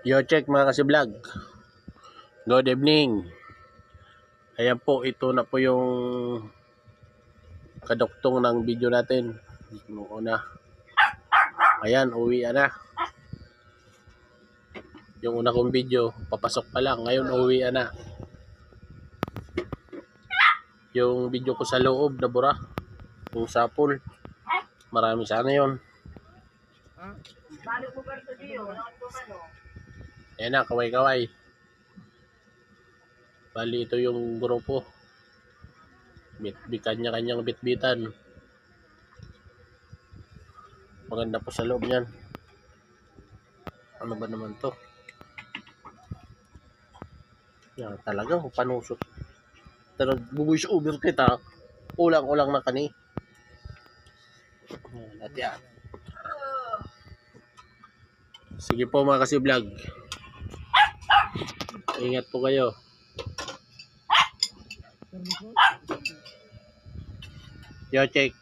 Yo check mga kasi vlog. Good evening. Ayan po, ito na po yung kaduktong ng video natin. Nung una. Ayan, uwi na. Yung una kong video, papasok pa lang. Ngayon, uwi na. Yung video ko sa loob na bura. Yung sapul. Marami sana yun. Ayan na, kaway-kaway. Bali, ito yung grupo. Kanya-kanyang bitbitan. Maganda po sa loob niyan. Ano ba naman to? Yan talaga, panusot. Talagang bubuis over kita. Ulang-ulang na kani. At yan. Sige po mga kasi vlog. Ingat po kayo. Yo check.